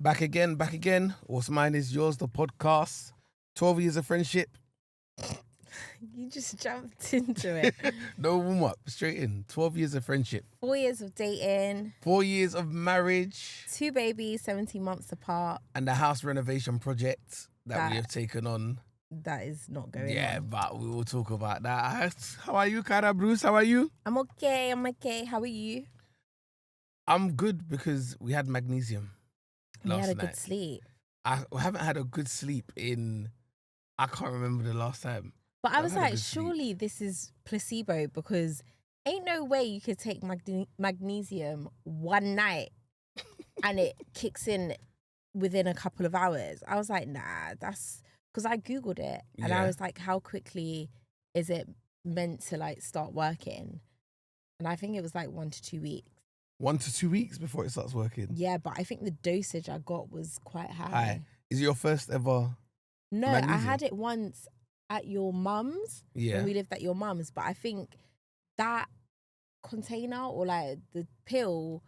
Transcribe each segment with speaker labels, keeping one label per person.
Speaker 1: Back again. What's mine is yours, the podcast. 12 years of friendship.
Speaker 2: You just jumped into it.
Speaker 1: No warm up, straight in. 12 years of friendship.
Speaker 2: 4 years of dating.
Speaker 1: 4 years of marriage.
Speaker 2: 2 babies, 17 months apart.
Speaker 1: And the house renovation project that we have taken on.
Speaker 2: That is not going
Speaker 1: Yeah,
Speaker 2: on.
Speaker 1: but we will talk about that. How are you, Kyra Bruce? How are you?
Speaker 2: I'm okay. How are you?
Speaker 1: I'm good because we had magnesium
Speaker 2: We
Speaker 1: last
Speaker 2: had a
Speaker 1: night.
Speaker 2: good sleep.
Speaker 1: I haven't had a good sleep I can't remember the last time.
Speaker 2: But I was
Speaker 1: had a
Speaker 2: like,
Speaker 1: good sleep.
Speaker 2: surely this is placebo because ain't no way you could take magnesium one night and it kicks in within a couple of hours. I was like, nah, that's because I Googled it and I
Speaker 1: Yeah.
Speaker 2: was like, how quickly is it meant to like start working? And I think it was like 1 to 2 weeks.
Speaker 1: 1 to 2 weeks before it starts working.
Speaker 2: Yeah, but I think the dosage I got was quite high.
Speaker 1: Hi. Is it your first ever?
Speaker 2: No, I
Speaker 1: magnesium?
Speaker 2: had it once at your mum's
Speaker 1: Yeah.
Speaker 2: when we lived at your mum's, but I think that container or like the pill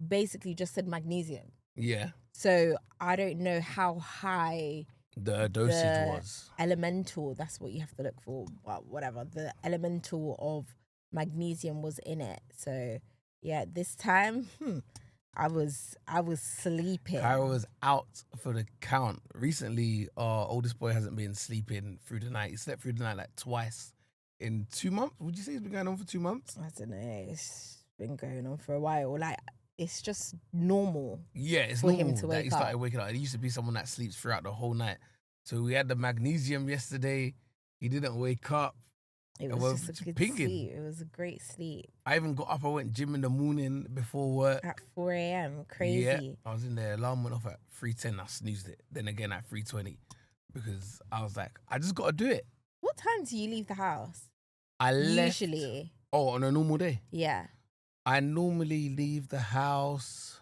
Speaker 2: basically just said magnesium.
Speaker 1: Yeah.
Speaker 2: So I don't know how high
Speaker 1: The dosage was.
Speaker 2: elemental, that's what you have to look for, well, whatever, the elemental of magnesium was in it. So yeah, this time I was sleeping.
Speaker 1: Kyra was out for the count. Recently, our oldest boy hasn't been sleeping through the night. He slept through the night like twice in 2 months. Would you say it's been going on for 2 months?
Speaker 2: I don't know, it's been going on for a while. Like, it's just normal.
Speaker 1: Yeah, it's
Speaker 2: For him
Speaker 1: normal
Speaker 2: to
Speaker 1: that
Speaker 2: wake
Speaker 1: he started
Speaker 2: up.
Speaker 1: waking up. He used to be someone that sleeps throughout the whole night. So we had the magnesium yesterday. He didn't wake up.
Speaker 2: It
Speaker 1: And
Speaker 2: was
Speaker 1: we're
Speaker 2: just a good
Speaker 1: pinging.
Speaker 2: sleep. It was a great sleep.
Speaker 1: I even got up. I went gym in the morning before work.
Speaker 2: At 4 a.m. Crazy.
Speaker 1: Yeah, I was in there. Alarm went off at 3:10. I snoozed it. Then again at 3:20 because I was like, I just got to do it.
Speaker 2: What time do you leave the house?
Speaker 1: I left.
Speaker 2: Usually.
Speaker 1: Oh, on a normal day.
Speaker 2: Yeah.
Speaker 1: I normally leave the house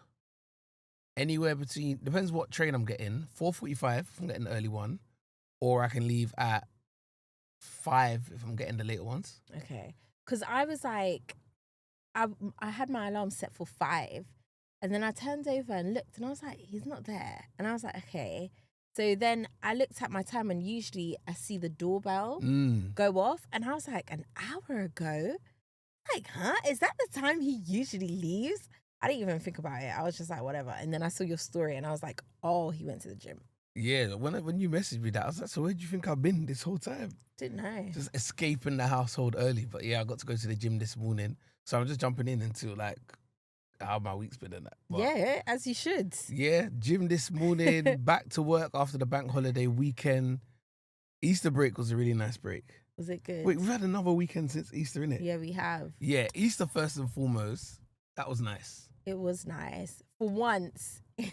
Speaker 1: anywhere between, depends what train I'm getting, 4:45 if I'm getting the early one, or I can leave at 5 if I'm getting the later ones.
Speaker 2: Okay. Because I was like, I had my alarm set for 5. And then I turned over and looked and I was like, he's not there. And I was like, okay. So then I looked at my time and usually I see the doorbell go off. And I was like, an hour ago? Like, huh? Is that the time he usually leaves? I didn't even think about it. I was just like, whatever. And then I saw your story and I was like, oh, he went to the gym.
Speaker 1: Yeah, when you messaged me that, I was like, so where do you think I've been this whole time?
Speaker 2: Didn't know.
Speaker 1: Just escaping the household early. But yeah, I got to go to the gym this morning. So I'm just jumping in into like how my week's been and that. But
Speaker 2: Yeah, as you should.
Speaker 1: yeah, gym this morning, back to work after the bank holiday weekend. Easter break was a really nice break.
Speaker 2: Was it good?
Speaker 1: Wait, we've had another weekend since Easter, innit?
Speaker 2: Yeah, we have.
Speaker 1: Yeah, Easter first and foremost. That was nice.
Speaker 2: It was nice. For once, I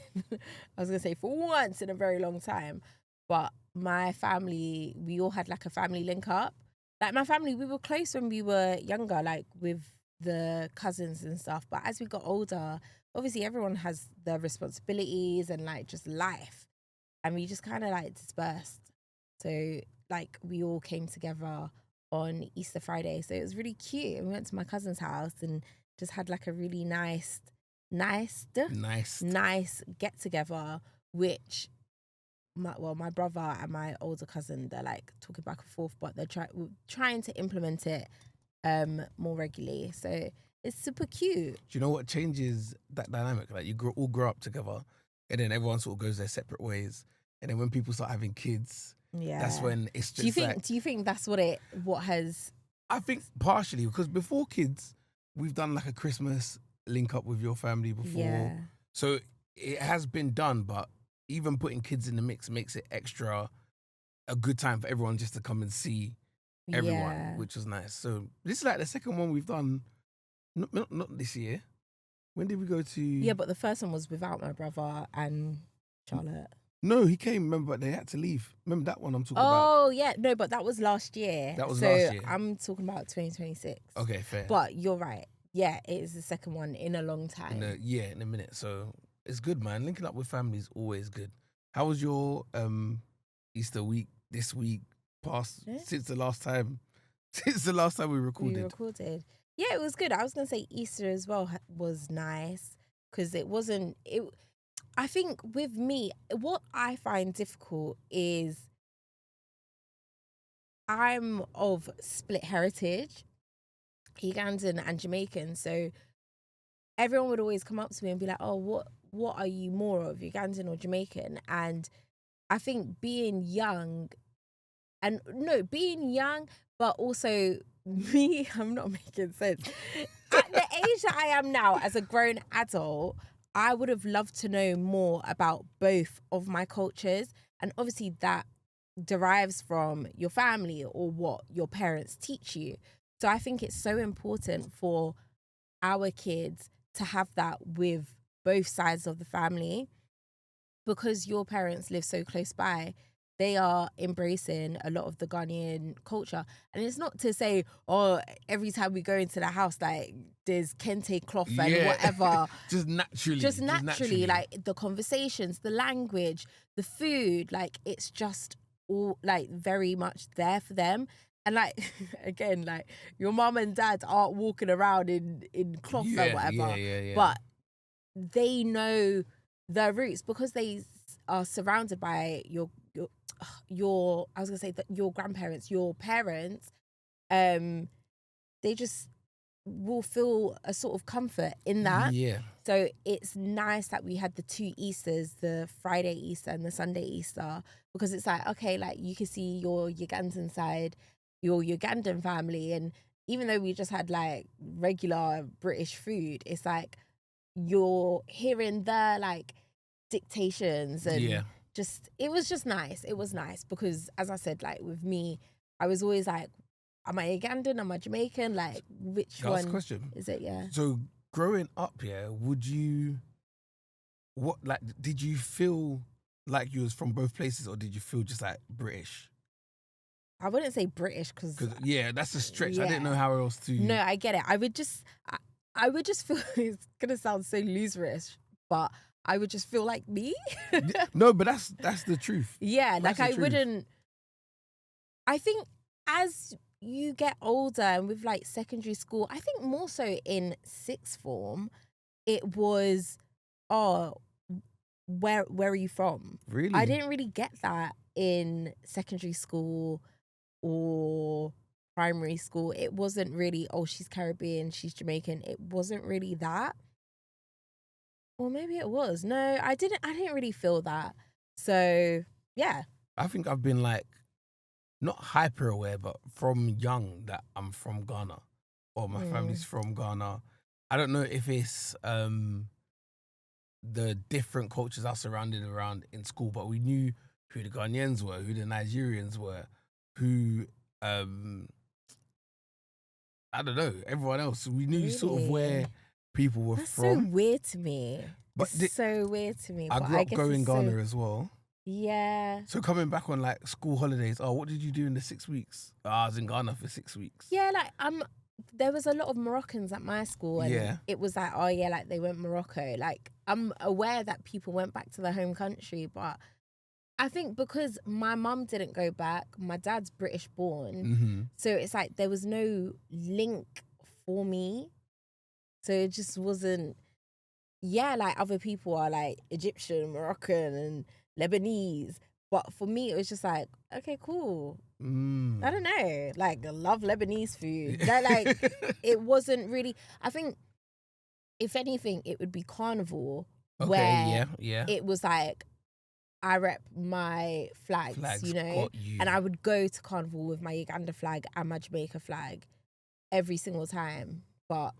Speaker 2: was going to say for once in a very long time, but my family, we all had like a family link up. Like my family, we were close when we were younger, like with the cousins and stuff. But as we got older, obviously everyone has their responsibilities and like just life. And we just kind of like dispersed. So like we all came together on Easter Friday. So it was really cute. And we went to my cousin's house and just had like a really nice get together, which my brother and my older cousin, they're like talking back and forth, but they're trying to implement it more regularly. So it's super cute.
Speaker 1: Do you know what changes that dynamic? Like you all grow up together and then everyone sort of goes their separate ways. And then when people start having kids,
Speaker 2: Yeah,
Speaker 1: that's when it's just
Speaker 2: Do you think that's what has?
Speaker 1: I think partially because before kids, we've done like a Christmas link up with your family before.
Speaker 2: Yeah.
Speaker 1: So it has been done, but even putting kids in the mix makes it extra a good time for everyone just to come and see everyone,
Speaker 2: Yeah.
Speaker 1: which was nice. So this is like the second one we've done, not this year. When did we go to?
Speaker 2: Yeah, but the first one was without my brother and Charlotte.
Speaker 1: No, he came, remember, but they had to leave. Remember that one I'm talking about?
Speaker 2: Oh, yeah. No, but that was last year.
Speaker 1: That was last year.
Speaker 2: I'm talking about 2026.
Speaker 1: Okay, fair.
Speaker 2: But you're right. Yeah, it is the second one in a long time.
Speaker 1: In a minute. So it's good, man. Linking up with family is always good. How was your Easter week, this week, since the last time we recorded?
Speaker 2: Yeah, it was good. I was going to say Easter as well was nice because it wasn't... I think with me, what I find difficult is I'm of split heritage, Ugandan and Jamaican. So everyone would always come up to me and be like, "Oh, what are you more of, Ugandan or Jamaican?" And I think being young, being young, but also me, I'm not making sense. At the age that I am now, as a grown adult, I would have loved to know more about both of my cultures. And obviously that derives from your family or what your parents teach you. So I think it's so important for our kids to have that with both sides of the family, because your parents live so close by. They are embracing a lot of the Ghanaian culture. And it's not to say, oh, every time we go into the house, like there's kente cloth and whatever.
Speaker 1: Just naturally.
Speaker 2: Like the conversations, the language, the food, like it's just all like very much there for them. And like, again, like your mum and dad aren't walking around in cloth or whatever.
Speaker 1: Yeah.
Speaker 2: But they know their roots because they are surrounded by your I was gonna say that your grandparents, your parents, they just will feel a sort of comfort in that.
Speaker 1: Yeah.
Speaker 2: So it's nice that we had the 2 Easters, the Friday Easter and the Sunday Easter, because it's like, okay, like you can see your Ugandan side, your Ugandan family, and even though we just had like regular British food, it's like you're hearing their like dictations and just, it was just nice. It was nice because, as I said, like with me, I was always like, am I Ugandan? Am I Jamaican? Like, which one
Speaker 1: question.
Speaker 2: is it? Yeah.
Speaker 1: So growing up, did you feel like you was from both places, or did you feel just like British?
Speaker 2: I wouldn't say British because
Speaker 1: that's a stretch. I didn't know how else to.
Speaker 2: No, I get it. I would just feel, it's gonna sound so loserish, but I would just feel like me.
Speaker 1: No, but that's the truth.
Speaker 2: Yeah, like I wouldn't. I think as you get older and with like secondary school, I think more so in sixth form, it was, oh, where are you from?
Speaker 1: Really?
Speaker 2: I didn't really get that in secondary school or primary school. It wasn't really, oh, she's Caribbean, she's Jamaican. It wasn't really that. Or maybe it was. No, I didn't really feel that. So yeah.
Speaker 1: I think I've been like not hyper aware, but from young that I'm from Ghana or my family's from Ghana. I don't know if it's the different cultures are surrounded around in school, but we knew who the Ghanaians were, who the Nigerians were, who I don't know, everyone else. We knew sort of where people were
Speaker 2: That's
Speaker 1: from.
Speaker 2: so weird to me.
Speaker 1: But
Speaker 2: it's so weird to me.
Speaker 1: I grew up going Ghana as well.
Speaker 2: Yeah.
Speaker 1: So coming back on like school holidays, what did you do in the 6 weeks? I was in Ghana for 6 weeks.
Speaker 2: Yeah, like there was a lot of Moroccans at my school, and it was like, oh yeah, like they went Morocco. Like I'm aware that people went back to their home country, but I think because my mum didn't go back, my dad's British born, so it's like there was no link for me. So it just wasn't. Yeah, like other people are like Egyptian, Moroccan, and Lebanese. But for me, it was just like, okay, cool. I don't know. Like, I love Lebanese food. Like, it wasn't really. I think, if anything, it would be carnival.
Speaker 1: Okay,
Speaker 2: where
Speaker 1: yeah.
Speaker 2: it was like, I rep my flags, you know? And I would go to carnival with my Uganda flag and my Jamaica flag every single time. But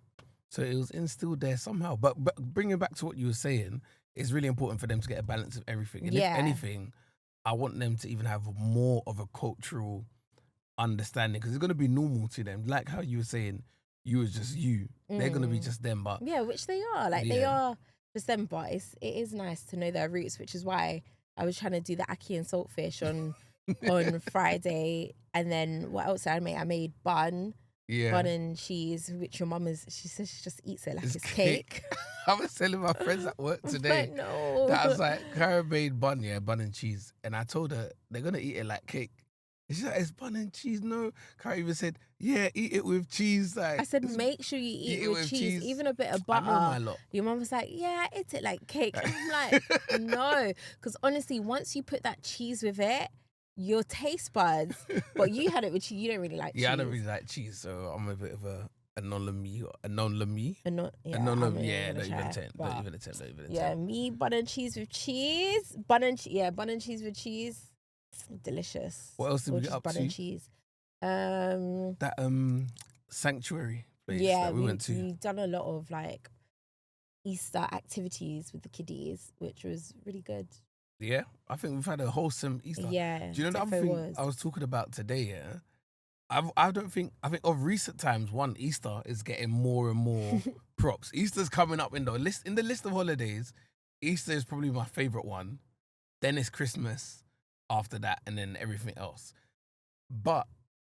Speaker 1: so it was instilled there somehow. But bringing back to what you were saying, it's really important for them to get a balance of everything. And if anything, I want them to even have more of a cultural understanding, because it's going to be normal to them. Like how you were saying, you was just you. They're going to be just them. But
Speaker 2: yeah, which they are. Like they are just them. But it is nice to know their roots, which is why I was trying to do the ackee and saltfish on Friday. And then what else did I make? I made bun. Yeah. Bun and cheese, which your mum she says she just eats it like it's cake.
Speaker 1: I was telling my friends at work today that I was like, Kyra made bun and cheese. And I told her they're going to eat it like cake. And she's like, it's bun and cheese. No. Kyra even said, yeah, eat it with cheese. Like,
Speaker 2: I said, make sure you eat it with cheese, even a bit of
Speaker 1: I
Speaker 2: butter.
Speaker 1: know my lot.
Speaker 2: Your mum was like, yeah, I ate it like cake. And I'm like, no. Because honestly, once you put that cheese with it, your taste buds, but you had it with cheese. You don't really like cheese.
Speaker 1: Yeah, I don't really like cheese, so I'm a bit of a non-lami.
Speaker 2: Don't even attempt. Yeah, me, bun and cheese with cheese. Bun and cheese with cheese. Delicious.
Speaker 1: What else did we get up
Speaker 2: bun
Speaker 1: to?
Speaker 2: And cheese.
Speaker 1: That sanctuary place that we went to.
Speaker 2: We've done a lot of like Easter activities with the kiddies, which was really good.
Speaker 1: Yeah, I think we've had a wholesome Easter.
Speaker 2: Yeah.
Speaker 1: Do you know the other thing I was talking about today? Yeah, I think of recent times, Easter is getting more and more props. Easter's coming up in the list of holidays. Easter is probably my favorite one. Then it's Christmas after that, and then everything else. But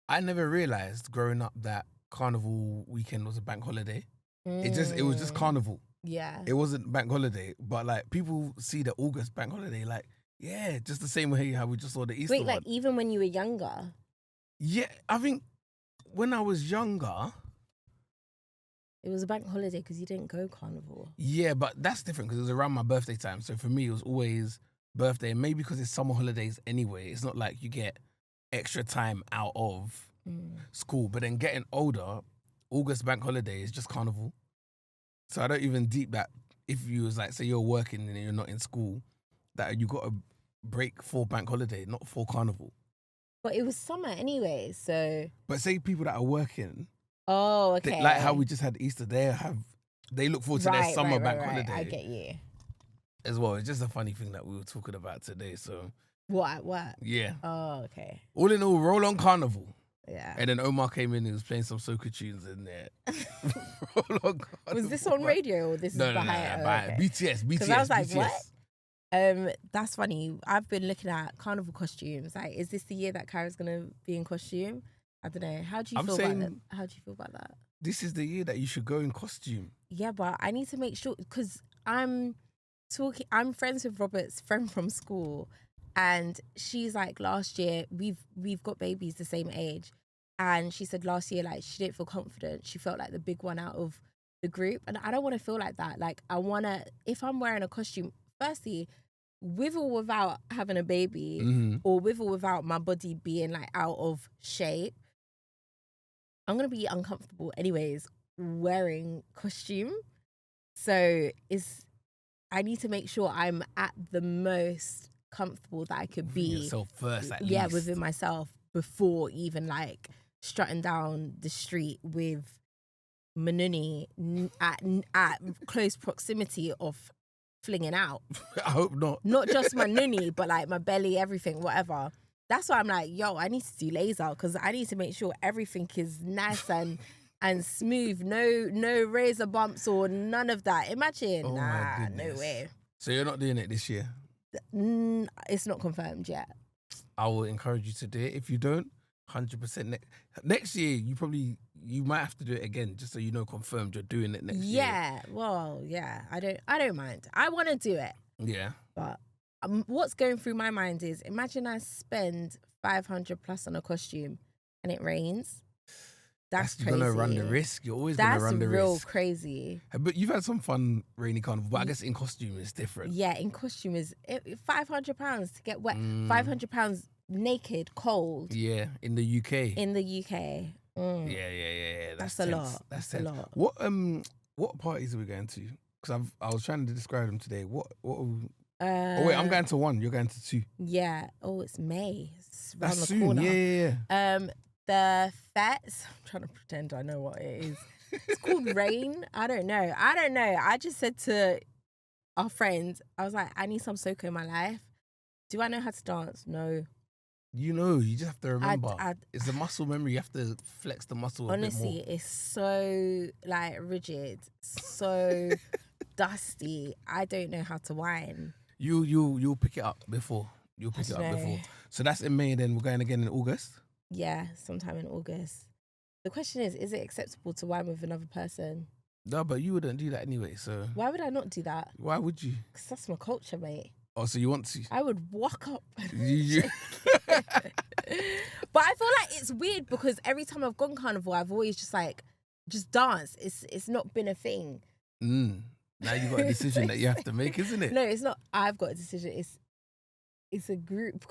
Speaker 1: I never realized growing up that Carnival weekend was a bank holiday. It was just Carnival.
Speaker 2: Yeah.
Speaker 1: It wasn't bank holiday, but like people see the August bank holiday, like, yeah, just the same way how we just saw the Easter one.
Speaker 2: Wait, like even when you were younger?
Speaker 1: Yeah, I think when I was younger,
Speaker 2: it was a bank holiday because you didn't go Carnival.
Speaker 1: Yeah, but that's different because it was around my birthday time. So for me, it was always birthday. Maybe because it's summer holidays anyway. It's not like you get extra time out of school. But then getting older, August bank holiday is just Carnival. So I don't even deep that if you was like, say you're working and you're not in school, that you got a break for bank holiday, not for Carnival.
Speaker 2: But it was summer anyway, so.
Speaker 1: But say people that are working.
Speaker 2: Oh, okay.
Speaker 1: Like how we just had Easter, they look forward to their summer bank holiday.
Speaker 2: I get you.
Speaker 1: As well, it's just a funny thing that we were talking about today. So.
Speaker 2: What?
Speaker 1: Yeah.
Speaker 2: Oh, okay.
Speaker 1: All in all, roll on Carnival.
Speaker 2: Yeah.
Speaker 1: And then Omar came in and was playing some soca tunes in there. Roll on Carnival.
Speaker 2: Was this on radio or this is behind?
Speaker 1: Okay. BTS.
Speaker 2: Because I was like,
Speaker 1: BTS.
Speaker 2: what? That's funny. I've been looking at Carnival costumes. Like, is this the year that Kyra's gonna be in costume? I don't know. How do you feel about that? How do you feel about that?
Speaker 1: This is the year that you should go in costume.
Speaker 2: Yeah, but I need to make sure because I'm friends with Robert's friend from school, and she's like, last year we've got babies the same age, and she said last year like she didn't feel confident. She felt like the big one out of the group, and I don't want to feel like that. Like I wanna, if I'm wearing a costume, firstly, with or without having a baby, or with or without my body being like out of shape, I'm gonna be uncomfortable anyways wearing costume. So I need to make sure I'm at the most comfortable that I could be.
Speaker 1: Yourself first, at
Speaker 2: least.
Speaker 1: Within
Speaker 2: myself before even like strutting down the street with Manuni at close proximity of flinging out.
Speaker 1: I hope not.
Speaker 2: Not just my nunny, but like my belly, everything, whatever. That's why I'm like, yo, I need to do laser because I need to make sure everything is nice and smooth. No razor bumps or none of that. Imagine.
Speaker 1: Oh
Speaker 2: nah, no way.
Speaker 1: So you're not doing it this year?
Speaker 2: It's not confirmed yet.
Speaker 1: I will encourage you to do it. If you don't, 100% next year, you might have to do it again just so you know confirmed you're doing it next year.
Speaker 2: Yeah, well, yeah. I don't mind. I want to do it.
Speaker 1: Yeah.
Speaker 2: But what's going through my mind is imagine I spend 500 plus on a costume and it rains. That's crazy.
Speaker 1: You're gonna run the risk. You're always gonna run the risk.
Speaker 2: That's real crazy.
Speaker 1: But you've had some fun rainy carnival, but I guess in costume it's different.
Speaker 2: Yeah, in costume is £500 to get wet. £500 naked, cold.
Speaker 1: Yeah, in the UK.
Speaker 2: Yeah. That's a lot. That's a lot.
Speaker 1: What parties are we going to? Because I was trying to describe them today. What? Oh wait, I'm going to one. You're going to two.
Speaker 2: Yeah. Oh, it's May. It's around
Speaker 1: That's
Speaker 2: the
Speaker 1: soon.
Speaker 2: corner.
Speaker 1: Yeah.
Speaker 2: The fets. I'm trying to pretend I know what it is. It's called Rain. I don't know. I just said to our friends, I was like, I need some soca in my life. Do I know how to dance? No.
Speaker 1: You just have to remember. It's a muscle memory. You have to flex the muscle a bit more.
Speaker 2: Honestly, it's so like rigid, so dusty. I don't know how to whine.
Speaker 1: You'll pick it up before. So that's in May. Then we're going again in August.
Speaker 2: Yeah, sometime in August. The question is it acceptable to whine with another person?
Speaker 1: No, but you wouldn't do that anyway. So
Speaker 2: why would I not do that?
Speaker 1: Why would you?
Speaker 2: Because that's my culture, mate.
Speaker 1: Oh, so you want to?
Speaker 2: I would walk up. But I feel like it's weird because every time I've gone carnival, I've always just danced. It's not been a thing.
Speaker 1: Now you've got a decision that you have to make, isn't it?
Speaker 2: No, it's not. I've got a decision. It's a group.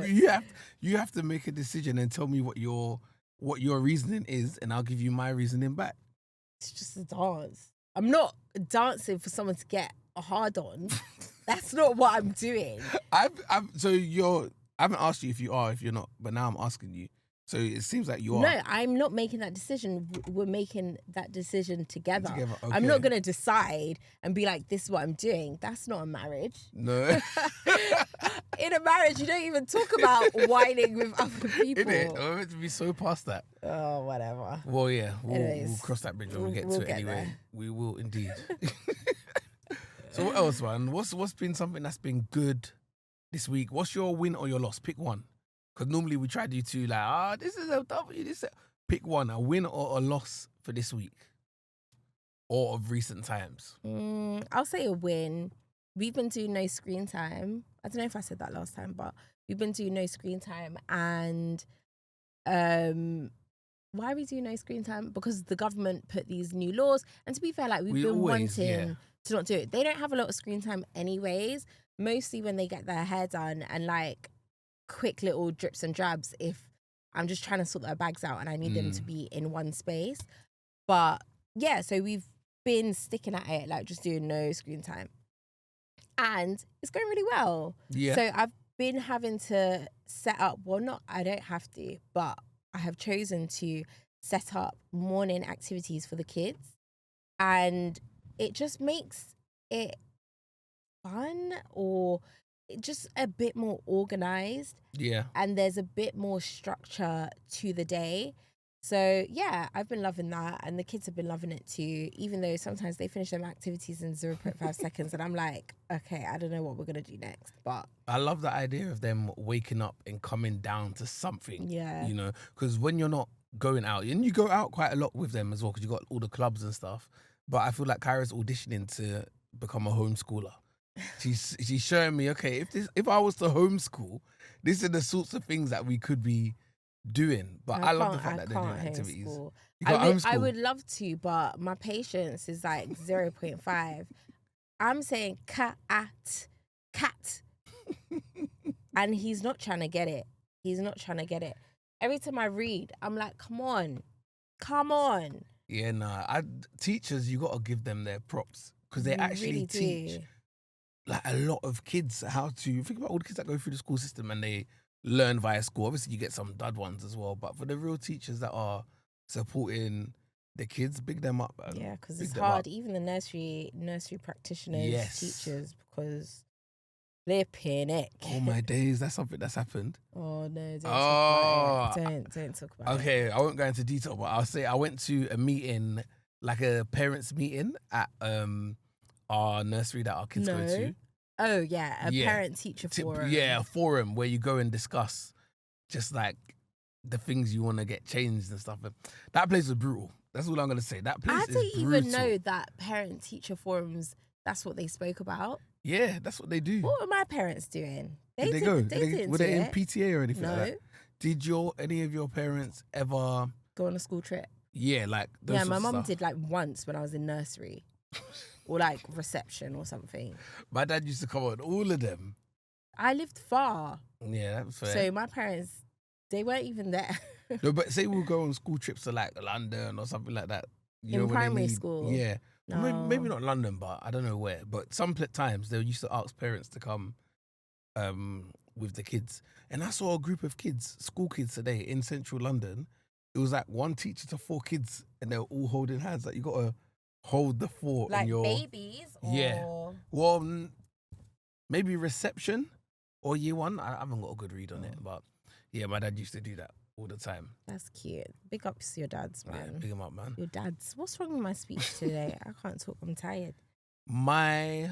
Speaker 1: You have to make a decision and tell me what your reasoning is, and I'll give you my reasoning back.
Speaker 2: It's just a dance. I'm not dancing for someone to get a hard on. That's not what I'm doing.
Speaker 1: I haven't asked you if you are, if you're not, but now I'm asking you. So it seems like you are.
Speaker 2: No, I'm not making that decision. We're making that decision together.
Speaker 1: Okay.
Speaker 2: I'm not going to decide and be like, this is what I'm doing. That's not a marriage.
Speaker 1: No.
Speaker 2: In a marriage, you don't even talk about whining with other people.
Speaker 1: Innit? I'm meant to be so past that.
Speaker 2: Oh, whatever.
Speaker 1: Well, yeah, we'll cross that bridge when we get to it anyway.
Speaker 2: There.
Speaker 1: We will indeed. So what else, man? What's been something that's been good this week? What's your win or your loss? Pick one. Because normally we try to do two, like, this is a W. Pick one, a win or a loss for this week. Or of recent times.
Speaker 2: I'll say a win. We've been doing no screen time. I don't know if I said that last time, but we've been doing no screen time. And why are we doing no screen time? Because the government put these new laws. And to be fair, like, we've been wanting to not do it. They don't have a lot of screen time anyways. Mostly when they get their hair done and like quick little drips and drabs if I'm just trying to sort their bags out and I need them to be in one space. But yeah, so we've been sticking at it, like just doing no screen time. And it's going really well.
Speaker 1: Yeah.
Speaker 2: So I've been having to set up, I don't have to, but I have chosen to set up morning activities for the kids. And it just makes it fun or just a bit more organized.
Speaker 1: Yeah.
Speaker 2: And there's a bit more structure to the day. So yeah, I've been loving that. And the kids have been loving it too, even though sometimes they finish them activities in 0.5 seconds. And I'm like, okay, I don't know what we're going to do next. But
Speaker 1: I love the idea of them waking up and coming down to something.
Speaker 2: Yeah.
Speaker 1: You know, because when you're not going out, and you go out quite a lot with them as well, because you got all the clubs and stuff. But I feel like Kyra's auditioning to become a homeschooler. She's showing me, okay, if I was to homeschool, these are the sorts of things that we could be doing. But I love the fact that they're doing activities.
Speaker 2: I would love to, but my patience is like 0.5. I'm saying cat, and he's not trying to get it. Every time I read, I'm like, come on.
Speaker 1: Yeah, nah. Teachers, you got to give them their props because they actually
Speaker 2: really
Speaker 1: teach like a lot of kids how to think about all the kids that go through the school system and they learn via school. Obviously, you get some dud ones as well, but for the real teachers that are supporting the kids, big them up, man.
Speaker 2: Yeah, because it's hard. Even the nursery practitioners, teachers, because they're panic.
Speaker 1: Oh my days, that's something that's happened.
Speaker 2: Oh no, don't talk about it. Don't talk about it.
Speaker 1: Okay, I won't go into detail, but I'll say I went to a meeting, like a parents' meeting at our nursery that our kids go to.
Speaker 2: Oh yeah, parent-teacher forum.
Speaker 1: Yeah, a forum where you go and discuss just like the things you want to get changed and stuff. That place was brutal. That's all I'm going to say. That place is brutal. I didn't even know
Speaker 2: that parent-teacher forums, that's what they spoke about.
Speaker 1: Yeah, that's what they do.
Speaker 2: What were my parents doing?
Speaker 1: Were they in PTA or anything like that? Did any of your parents ever
Speaker 2: go on a school trip?
Speaker 1: Yeah, like those
Speaker 2: my mum did like once when I was in nursery. Or like reception or something.
Speaker 1: My dad used to come on all of them.
Speaker 2: I lived far.
Speaker 1: Yeah, that was fair.
Speaker 2: So my parents, they weren't even there.
Speaker 1: No, but say we'll go on school trips to like London or something like that.
Speaker 2: In primary school?
Speaker 1: Yeah.
Speaker 2: No.
Speaker 1: Maybe not London, but I don't know where. But some times they used to ask parents to come with the kids. And I saw a group of kids, school kids today in central London. It was like one teacher to 4 kids and they were all holding hands. Like you got to hold the 4
Speaker 2: like
Speaker 1: in your...
Speaker 2: babies? Or...
Speaker 1: Yeah. Well, maybe reception or year 1. I haven't got a good read on it. But yeah, my dad used to do that all the time.
Speaker 2: That's cute. Big ups to your dads, man.
Speaker 1: Yeah, big him up, man.
Speaker 2: Your dads. What's wrong with my speech today? I can't talk. I'm tired.
Speaker 1: My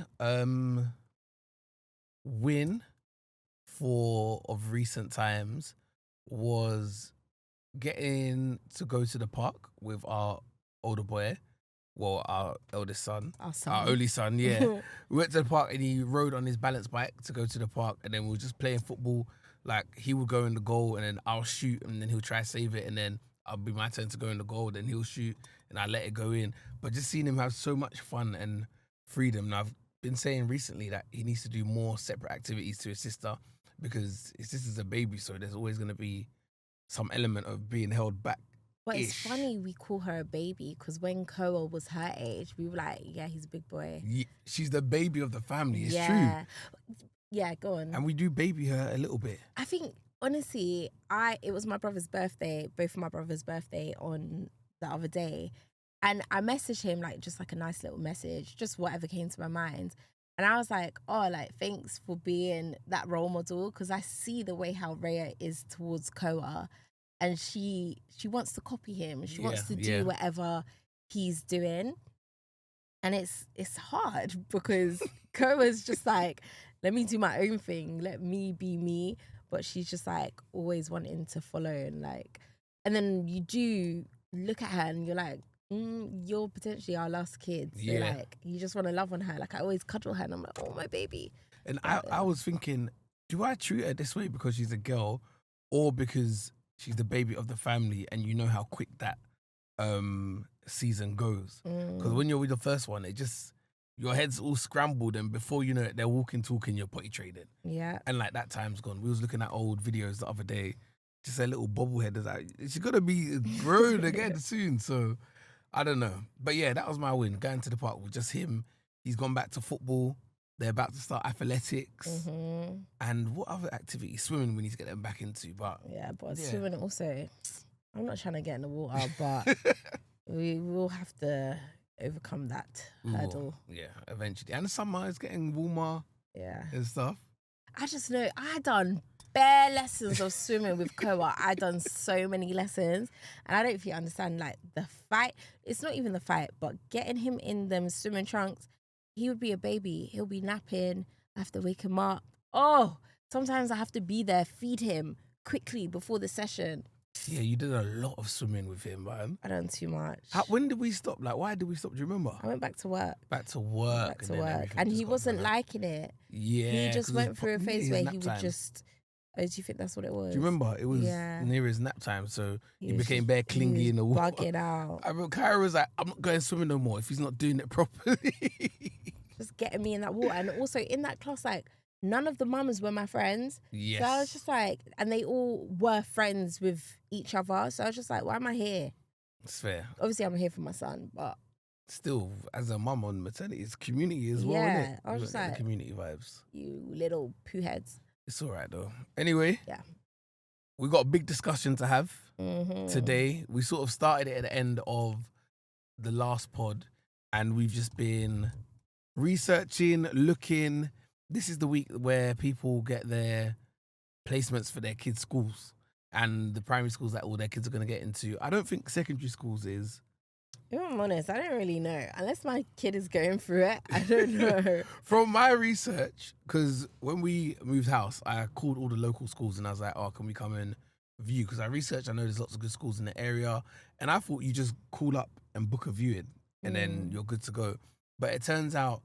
Speaker 1: win of recent times was getting to go to the park with our older boy. Well, our eldest son. Our only son, yeah. We went to the park and he rode on his balance bike to go to the park, and then we were just playing football, Like he would go in the goal and then I'll shoot and then he'll try to save it and then I'll be my turn to go in the goal. Then he'll shoot and I let it go in. But just seeing him have so much fun and freedom. And I've been saying recently that he needs to do more separate activities to his sister because his sister's a baby, so there's always going to be some element of being held back.
Speaker 2: But it's funny we call her a baby because when Koa was her age, we were like, yeah, he's a big boy.
Speaker 1: Yeah, she's the baby of the family. It's true.
Speaker 2: Yeah, go on.
Speaker 1: And we do baby her a little bit.
Speaker 2: I think, honestly, it was my brother's birthday, both of my brother's birthday on the other day. And I messaged him, like, just like a nice little message, just whatever came to my mind. And I was like, oh, like, thanks for being that role model because I see the way how Rhea is towards Koa. And she wants to copy him. She wants to do whatever he's doing. And it's hard because Koa's just like, let me do my own thing. Let me be me. But she's just like always wanting to follow and then you do look at her and you're like, you're potentially our last kid. So like, you just want to love on her. Like I always cuddle her and I'm like, oh, my baby.
Speaker 1: And I was thinking, do I treat her this way because she's a girl or because she's the baby of the family and you know how quick that season goes? Because when you're with the first one, your head's all scrambled and before you know it, they're walking, talking, you're potty trading.
Speaker 2: Yeah.
Speaker 1: And like that time's gone. We was looking at old videos the other day, just a little bobblehead is like, she's gonna be grown again soon. So I don't know. But yeah, that was my win. Going to the park with just him. He's gone back to football. They're about to start athletics.
Speaker 2: Mm-hmm.
Speaker 1: And what other activities? Swimming we need to get them back into. But
Speaker 2: swimming also, I'm not trying to get in the water, but we will have to overcome that hurdle.
Speaker 1: Yeah, eventually. And the summer is getting warmer.
Speaker 2: Yeah.
Speaker 1: And stuff.
Speaker 2: I just know I done bare lessons of swimming with Koa. I done so many lessons. And I don't know if you understand, like, the fight. It's not even the fight, but getting him in them swimming trunks, he would be a baby. He'll be napping. I have to wake him up. Oh, sometimes I have to be there, feed him quickly before the session.
Speaker 1: Yeah, you did a lot of swimming with him, man.
Speaker 2: I done too much.
Speaker 1: When did we stop? Like, why did we stop? Do you remember?
Speaker 2: I went back to work. And he wasn't liking it.
Speaker 1: Yeah.
Speaker 2: He just went through a phase where he would just... Oh, do you think that's what it was?
Speaker 1: Do you remember? It was near his nap time, so he became bare clingy in the water.
Speaker 2: Bugging out.
Speaker 1: I remember Kyra was like, I'm not going swimming no more if he's not doing it properly.
Speaker 2: Just getting me in that water. And also in that class, like, none of the mums were my friends.
Speaker 1: Yes.
Speaker 2: So I was just like, and they all were friends with each other. So I was just like, why am I here?
Speaker 1: It's fair.
Speaker 2: Obviously, I'm here for my son, but...
Speaker 1: Still, as a mum on maternity, it's community as well, isn't it?
Speaker 2: I was just like...
Speaker 1: community vibes.
Speaker 2: You little poo heads.
Speaker 1: It's all right, though. Anyway.
Speaker 2: Yeah.
Speaker 1: We got a big discussion to have today. We sort of started it at the end of the last pod, and we've just been researching, looking. This is the week where people get their placements for their kids' schools and the primary schools that all their kids are going to get into. I don't think secondary schools is.
Speaker 2: If I'm honest, I don't really know. Unless my kid is going through it, I don't know.
Speaker 1: From my research, because when we moved house, I called all the local schools and I was like, oh, can we come and view? Because I researched, I know there's lots of good schools in the area. And I thought you just call up and book a viewing and then you're good to go. But it turns out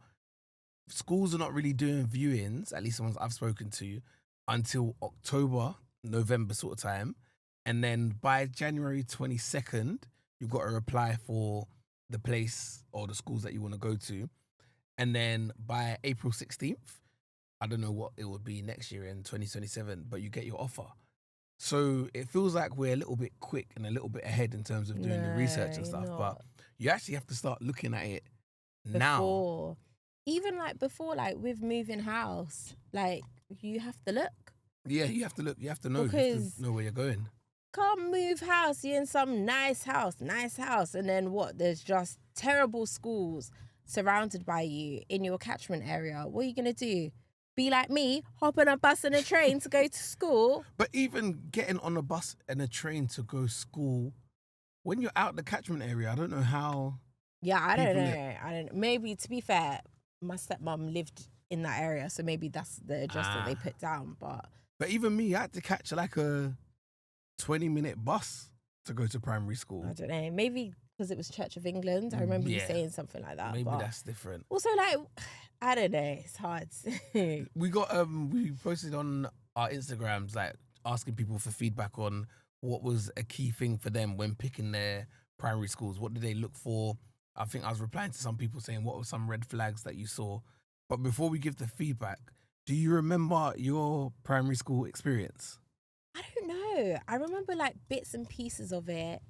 Speaker 1: schools are not really doing viewings, at least the ones I've spoken to, until October, November sort of time. And then by January 22nd, you've got to apply for the place or the schools that you want to go to. And then by April 16th, I don't know what it would be next year in 2027, but you get your offer. So it feels like we're a little bit quick and a little bit ahead in terms of doing the research and stuff. But you actually have to start looking at it now.
Speaker 2: Even like before, like with moving house, like you have to look.
Speaker 1: Yeah, you have to look. You have to know.
Speaker 2: Because
Speaker 1: you have to know where you're going.
Speaker 2: Come move house, you're in some nice house. And then what? There's just terrible schools surrounded by you in your catchment area. What are you going to do? Be like me, hop on a bus and a train to go to school?
Speaker 1: But even getting on a bus and a train to go to school, when you're out the catchment area, I don't know how...
Speaker 2: Yeah, I don't know. Maybe, to be fair, my stepmom lived in that area, so maybe that's the address that they put down. But
Speaker 1: even me, I had to catch like a 20-minute bus to go to primary school.
Speaker 2: I don't know. Maybe because it was Church of England. I remember you saying something like that.
Speaker 1: Maybe that's different.
Speaker 2: Also, like, I don't know. It's hard.
Speaker 1: We got we posted on our Instagrams, like asking people for feedback on what was a key thing for them when picking their primary schools. What did they look for? I think I was replying to some people saying what were some red flags that you saw. But before we give the feedback, do you remember your primary school experience?
Speaker 2: I don't know. I remember like bits and pieces of it.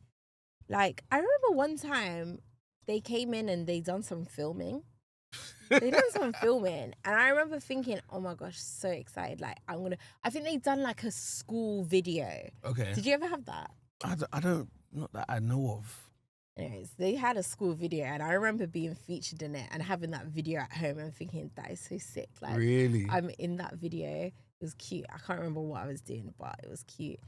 Speaker 2: Like I remember one time they came in and they done some filming. They done some filming, and I remember thinking, "Oh my gosh, so excited! Like I think they done like a school video.
Speaker 1: Okay.
Speaker 2: Did you ever have that?
Speaker 1: I don't, not that I know of.
Speaker 2: Anyways, they had a school video, and I remember being featured in it and having that video at home and thinking that is so sick. Like,
Speaker 1: Really?
Speaker 2: I'm in that video. It was cute. I can't remember what I was doing, but it was cute.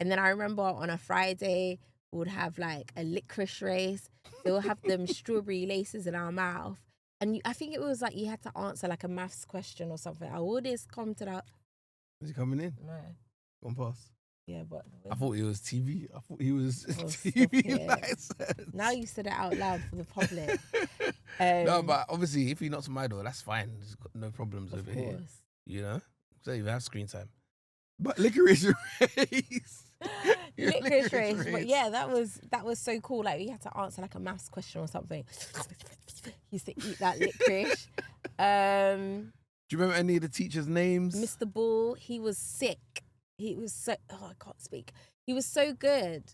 Speaker 2: And then I remember on a Friday we would have like a licorice race. They would have them strawberry laces in our mouth. And I think it was like you had to answer like a maths question or something. I all this come to that.
Speaker 1: Is he coming in?
Speaker 2: No.
Speaker 1: One pass.
Speaker 2: Yeah, but
Speaker 1: I thought it was TV. I thought he was
Speaker 2: Oh,
Speaker 1: TV
Speaker 2: stop it.
Speaker 1: license.
Speaker 2: Now you said it out loud for the public.
Speaker 1: No, but obviously, if he knocks on my door, that's fine. There's got no problems
Speaker 2: Of
Speaker 1: over here.
Speaker 2: course.
Speaker 1: You know? So you have screen time. But licorice race.
Speaker 2: Licorice race. But yeah, that was so cool. Like you had to answer like a maths question or something. Used to eat that licorice.
Speaker 1: Do you remember any of the teachers' names?
Speaker 2: Mr. Bull, he was sick. He was so I can't speak. He was so good.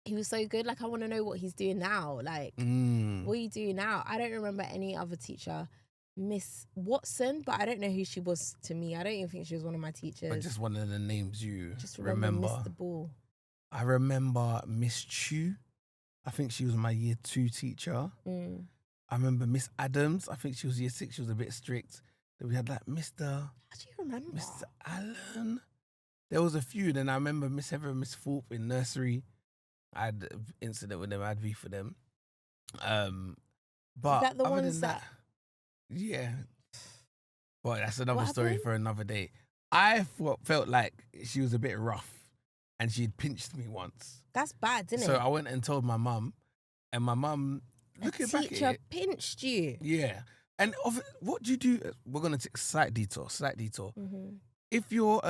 Speaker 2: He was so good. Like I want to know what he's doing now. Like what are you doing now? I don't remember any other teacher. Miss Watson, but I don't know who she was to me. I don't even think she was one of my teachers.
Speaker 1: But just one of the names you
Speaker 2: just remember. Mr. Bull.
Speaker 1: I remember Miss Chu. I think she was my year 2 teacher. I remember Miss Adams. I think she was year 6. She was a bit strict. Then we had like Mr.
Speaker 2: How do you remember?
Speaker 1: Mr. Allen. There was a few. Then I remember Miss Heather and Miss Thorpe in nursery. I had an incident with them. I had beef for them. But
Speaker 2: Is that the
Speaker 1: other
Speaker 2: ones
Speaker 1: than that, yeah. But that's another
Speaker 2: What
Speaker 1: story
Speaker 2: happened?
Speaker 1: for another day. I felt like she was a bit rough, and she'd pinched me once.
Speaker 2: That's bad, isn't
Speaker 1: So
Speaker 2: it?
Speaker 1: I went and told my mum, and my mum, looking back at
Speaker 2: teacher
Speaker 1: it,
Speaker 2: pinched you.
Speaker 1: yeah. And what do you do? We're gonna take slight detour.
Speaker 2: Mm-hmm.
Speaker 1: If your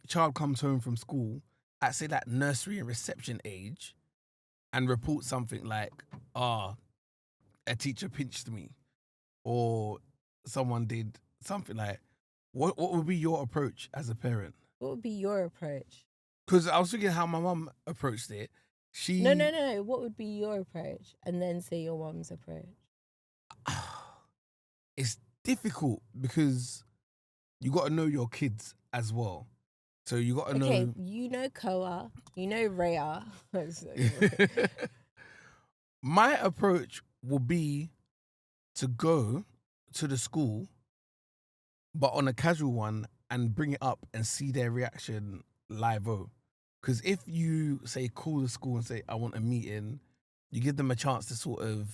Speaker 1: child comes home from school at say that nursery and reception age, and reports something like, a teacher pinched me, or someone did something like, what would be your approach as a parent?
Speaker 2: What would be your approach?
Speaker 1: Because I was thinking how my mum approached it.
Speaker 2: No. What would be your approach? And then say your mum's approach.
Speaker 1: It's difficult because you got to know your kids as well. So you got to know.
Speaker 2: Okay, you know Koa, you know Rhea.
Speaker 1: My approach will be to go to the school, but on a casual one, and bring it up and see their reaction live-o. Because if you say call the school and say I want a meeting, you give them a chance to sort of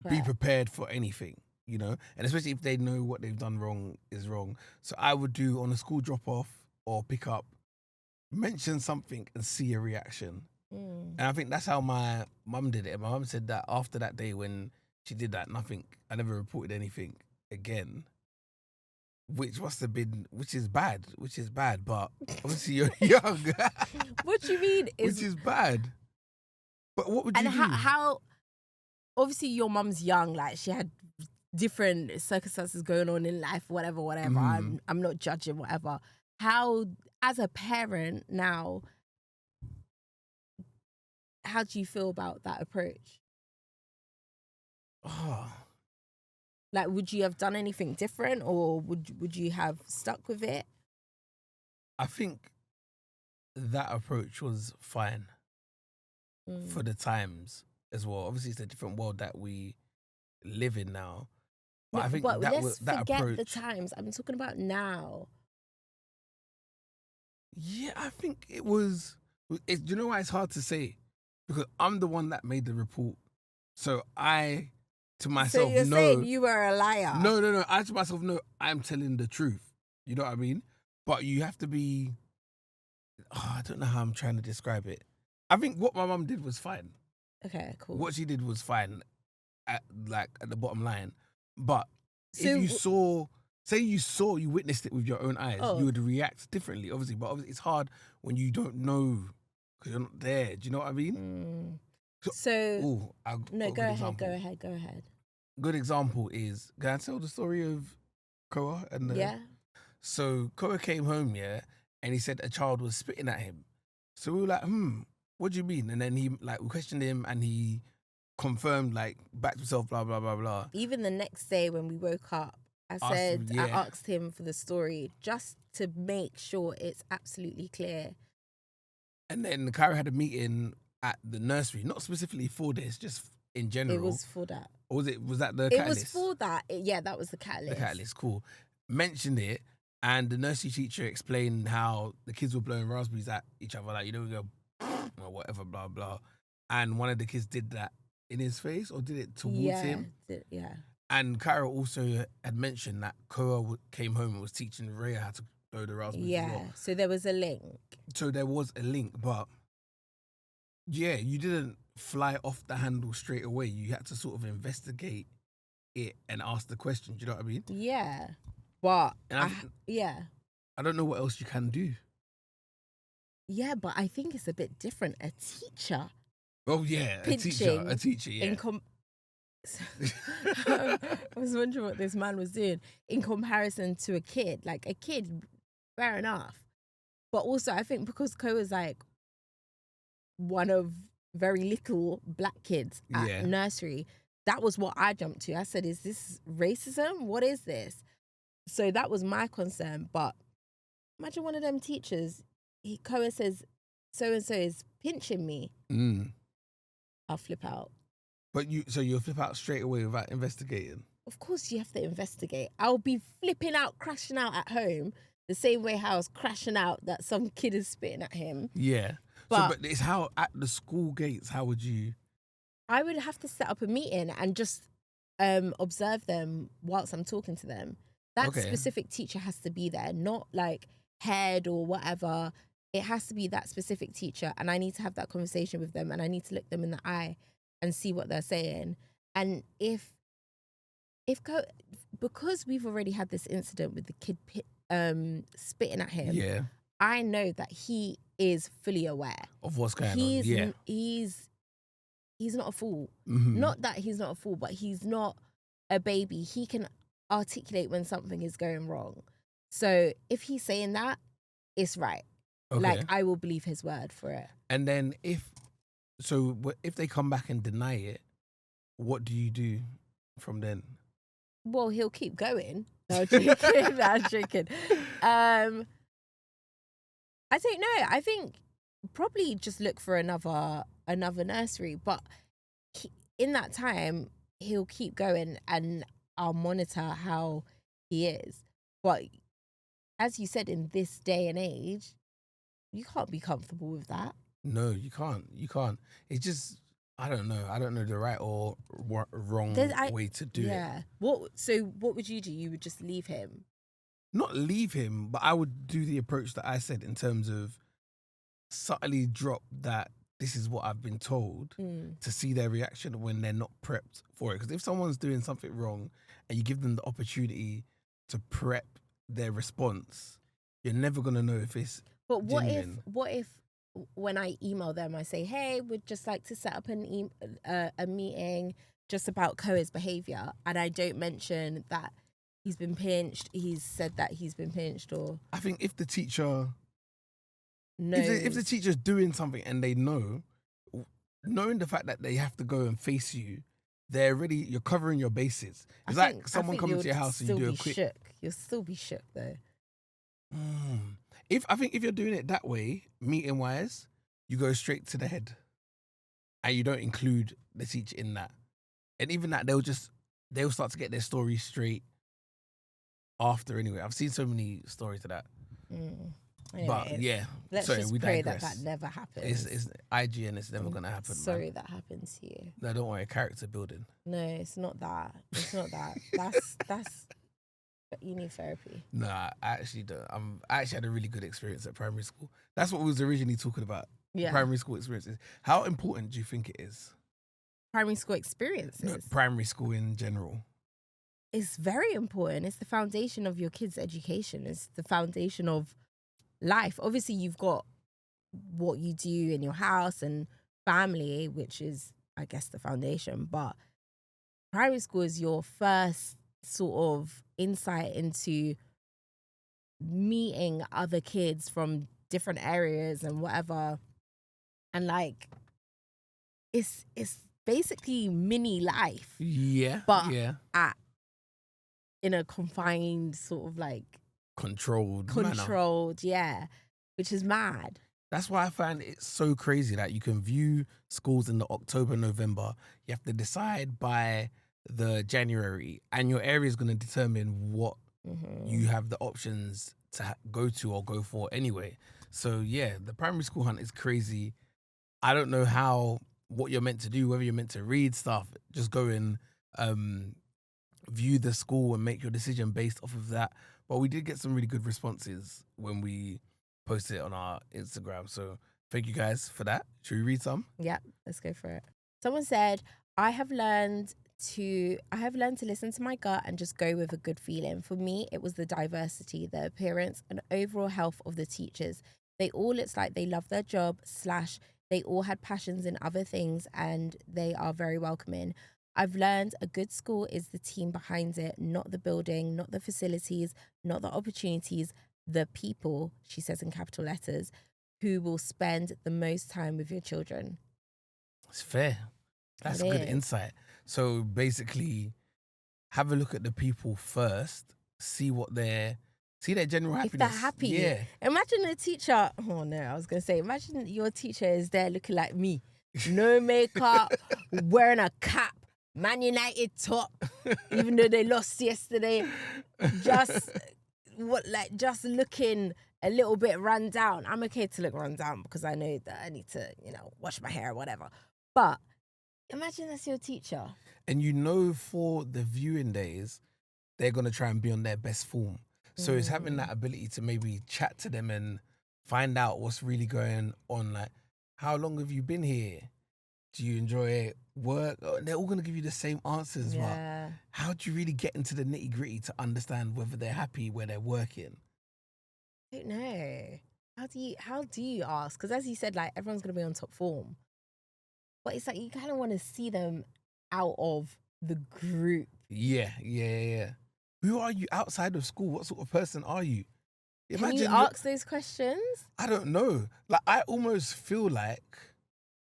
Speaker 1: be
Speaker 2: Right.
Speaker 1: prepared for anything, you know? And especially if they know what they've done wrong is wrong. So I would do on a school drop-off or pick up, mention something and see a reaction. And I think that's how my mum did it. My mum said that after that day when she did that, I never reported anything again. Which is bad, but obviously you're young.
Speaker 2: What do you mean?
Speaker 1: Which is bad. But what would you
Speaker 2: And
Speaker 1: do?
Speaker 2: how obviously your mum's young, like she had different circumstances going on in life, whatever. I'm not judging, whatever. How, as a parent now, how do you feel about that approach?
Speaker 1: Oh,
Speaker 2: Like, would you have done anything different, or would you have stuck with it?
Speaker 1: I think that approach was fine for the times as well. Obviously, it's a different world that we live in now. But
Speaker 2: No,
Speaker 1: I think
Speaker 2: but
Speaker 1: that
Speaker 2: let's
Speaker 1: that
Speaker 2: forget
Speaker 1: approach.
Speaker 2: the times. I'm talking about now.
Speaker 1: Yeah, I think it was. Do you know why it's hard to say? Because I'm the one that made the report, so I to myself
Speaker 2: So you're
Speaker 1: know.
Speaker 2: saying you were a liar?
Speaker 1: No. I to myself know I'm telling the truth. You know what I mean? But you have to be. I don't know how I'm trying to describe it. I think what my mum did was fine.
Speaker 2: Okay, cool.
Speaker 1: What she did was fine, at the bottom line. But
Speaker 2: So
Speaker 1: if you saw say you witnessed it with your own eyes,
Speaker 2: Oh.
Speaker 1: you would react differently, obviously. But obviously it's hard when you don't know because you're not there. Do you know what I mean?
Speaker 2: So
Speaker 1: I've
Speaker 2: no,
Speaker 1: got a
Speaker 2: go
Speaker 1: good example.
Speaker 2: ahead.
Speaker 1: Good example is, can I tell the story of Koa?
Speaker 2: Yeah.
Speaker 1: So Koa came home, yeah, and he said a child was spitting at him. So we were like, what do you mean? And then we questioned him and he confirmed, like, back to himself, blah, blah, blah, blah.
Speaker 2: Even the next day when we woke up, I asked him for the story just to make sure it's absolutely clear.
Speaker 1: And then Kyra had a meeting at the nursery, not specifically for this, just in general.
Speaker 2: It was for that.
Speaker 1: Or was that the
Speaker 2: It
Speaker 1: catalyst?
Speaker 2: was for that. Yeah, that was the catalyst.
Speaker 1: The catalyst, cool. Mentioned it, and the nursery teacher explained how the kids were blowing raspberries at each other, like, we go, or whatever, blah, blah. And one of the kids did that in his face, or did it towards him.
Speaker 2: Yeah.
Speaker 1: And Kyra also had mentioned that Koa came home and was teaching Rhea how to blow the raspberries.
Speaker 2: Yeah,
Speaker 1: as well.
Speaker 2: so there was a link.
Speaker 1: So there was a link, but yeah, you didn't fly off the handle straight away. You had to sort of investigate it and ask the question. Do you know what I mean?
Speaker 2: Yeah, but
Speaker 1: I don't know what else you can do.
Speaker 2: Yeah, but I think it's a bit different. A teacher.
Speaker 1: Oh yeah, a teacher. Yeah.
Speaker 2: I was wondering what this man was doing in comparison to a kid. Like a kid, fair enough. But also, I think because Ko is like one of very little black kids at nursery, that was what I jumped to. I said, is this racism? What is this? So that was my concern. But imagine one of them teachers, Koa says, so-and-so is pinching me. I'll flip out.
Speaker 1: But you'll flip out straight away without investigating? Of
Speaker 2: course you have to investigate. I'll be flipping out, crashing out at home the same way how I was crashing out that some kid is spitting at him.
Speaker 1: Yeah. But it's how, at the school gates, how would you...
Speaker 2: I would have to set up a meeting and just observe them whilst I'm talking to them. That specific teacher has to be there, not like head or whatever. It has to be that specific teacher, and I need to have that conversation with them, and I need to look them in the eye and see what they're saying. And because we've already had this incident with the kid spitting at him, I know that he is fully aware
Speaker 1: of what's going on. Yeah,
Speaker 2: he's not a fool. Not that he's not a fool, but he's not a baby. He can articulate when something is going wrong. So if he's saying that, it's right. Like, I will believe his word for it.
Speaker 1: And then if they come back and deny it, what do you do from then?
Speaker 2: Well, he'll keep going. No, I'm joking. I don't know. I think probably just look for another nursery. But in that time, he'll keep going and I'll monitor how he is. But as you said, in this day and age, you can't be comfortable with that.
Speaker 1: No, you can't. It's just, I don't know. I don't know the right or wrong way to do it.
Speaker 2: Yeah. So what would you do? You would just leave him?
Speaker 1: Not leave him, but I would do the approach that I said in terms of subtly drop that this is what I've been told to see their reaction when they're not prepped for it. Because if someone's doing something wrong and you give them the opportunity to prep their response, you're never going to know if it's genuine.
Speaker 2: What if when I email them, I say, hey, we'd just like to set up a meeting just about Koa's behaviour, and I don't mention that he's been pinched, he's said that he's been pinched, or...
Speaker 1: I think if the teacher... If the teacher's doing something and they knowing the fact that they have to go and face you, you're covering your bases. It's like someone coming to your house and you do a quick...
Speaker 2: You'll still be shook, though.
Speaker 1: I think if you're doing it that way, meeting wise, you go straight to the head, and you don't include the teacher in that. And even that, they'll start to get their story straight after. Anyway, I've seen so many stories of that.
Speaker 2: Anyway,
Speaker 1: but yeah,
Speaker 2: let's just pray that never happens.
Speaker 1: It's IG and it's never gonna happen.
Speaker 2: Sorry that happened to you.
Speaker 1: No, don't worry. Character building.
Speaker 2: No, it's not that. It's not that. That's. You need therapy.
Speaker 1: No, I actually don't. I actually had a really good experience at primary school. That's what we was originally talking about. Yeah. Primary school experiences. How important do you think it is?
Speaker 2: Primary school experiences?
Speaker 1: No, primary school in general.
Speaker 2: it's very important. It's the foundation of your kids' education. It's the foundation of life. Obviously, you've got what you do in your house and family, which is, I guess, the foundation. But primary school is your first sort of insight into meeting other kids from different areas and whatever. And like, it's basically mini life.
Speaker 1: Yeah.
Speaker 2: But
Speaker 1: yeah.
Speaker 2: in a confined sort of like
Speaker 1: Controlled manner.
Speaker 2: yeah, which is mad.
Speaker 1: That's why I find it so crazy that you can view schools in the October, November. You have to decide by the January, and your area is going to determine what you have the options to go to or go for anyway. So yeah, the primary school hunt is crazy. I don't know what you're meant to do, whether you're meant to read stuff, just go and view the school and make your decision based off of that. But we did get some really good responses when we posted it on our Instagram. So thank you guys for that. Should we read some?
Speaker 2: Yeah, let's go for it. Someone said, I have learned to listen to my gut and just go with a good feeling. For me, it was the diversity, the appearance and overall health of the teachers. They all looked like they love their job / they all had passions in other things and they are very welcoming. I've learned a good school is the team behind it, not the building, not the facilities, not the opportunities, the people, she says in capital letters, who will spend the most time with your children.
Speaker 1: It's fair. That's
Speaker 2: It
Speaker 1: good
Speaker 2: is.
Speaker 1: insight. So basically, have a look at the people first, see their general happiness.
Speaker 2: If they're happy.
Speaker 1: Yeah.
Speaker 2: Imagine a teacher. Oh no, I was going to say, imagine your teacher is there looking like me. No makeup, wearing a cap, Man United top, even though they lost yesterday. Just looking a little bit run down. I'm okay to look run down because I know that I need to, wash my hair or whatever. But imagine that's your teacher.
Speaker 1: And for the viewing days, they're going to try and be on their best form. So it's having that ability to maybe chat to them and find out what's really going on. Like, how long have you been here? Do you enjoy work? They're all going to give you the same answers.
Speaker 2: Yeah.
Speaker 1: But how do you really get into the nitty gritty to understand whether they're happy where they're working?
Speaker 2: I don't know. How do you ask? Because as you said, like, everyone's going to be on top form. But it's like you kind of want to see them out of the group.
Speaker 1: Yeah. Who are you outside of school? What sort of person are you?
Speaker 2: Can you ask those questions?
Speaker 1: I don't know. Like, I almost feel like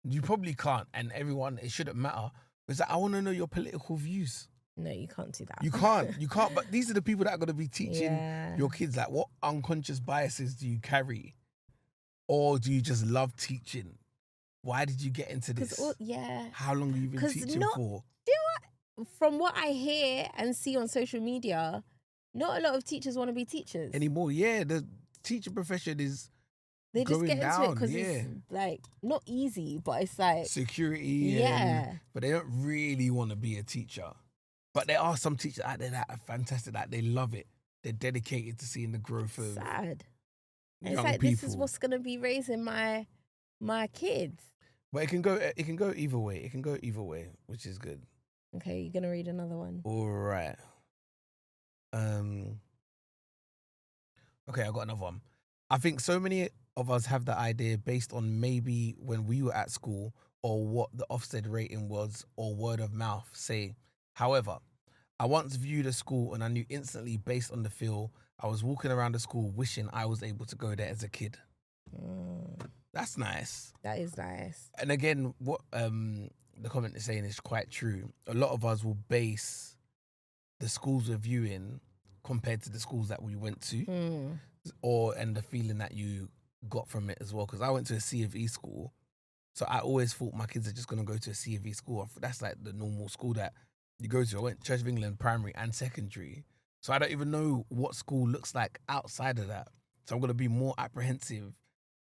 Speaker 1: you probably can't, and everyone, it shouldn't matter. It's like, I want to know your political views.
Speaker 2: No, you can't do that.
Speaker 1: You can't. But these are the people that are going to be teaching your kids, like, what unconscious biases do you carry? Or do you just love teaching? Why did you get into this? How long have you been teaching for?
Speaker 2: From what I hear and see on social media, not a lot of teachers want to be teachers
Speaker 1: anymore. Yeah, the teacher profession is
Speaker 2: they just
Speaker 1: going
Speaker 2: get into
Speaker 1: down.
Speaker 2: it because it's like not easy, but it's like
Speaker 1: security. But they don't really want to be a teacher. But there are some teachers out there that are fantastic, that they love it. They're dedicated to seeing the growth of
Speaker 2: sad.
Speaker 1: Young
Speaker 2: it's like
Speaker 1: people.
Speaker 2: This is what's gonna be raising my kids.
Speaker 1: But it can go either way. It can go either way, which is good.
Speaker 2: Okay, you're gonna read another one.
Speaker 1: All right. Okay, I got another one. I think so many of us have the idea based on maybe when we were at school or what the Ofsted rating was or word of mouth say. However, I once viewed a school and I knew instantly based on the feel. I was walking around the school wishing I was able to go there as a kid. That's nice.
Speaker 2: That is nice.
Speaker 1: And again, what the comment is saying is quite true. A lot of us will base the schools we're viewing compared to the schools that we went to, and the feeling that you got from it as well. Because I went to a C of E school, so I always thought my kids are just going to go to a C of E school. That's like the normal school that you go to. I went to Church of England primary and secondary, so I don't even know what school looks like outside of that. So I'm going to be more apprehensive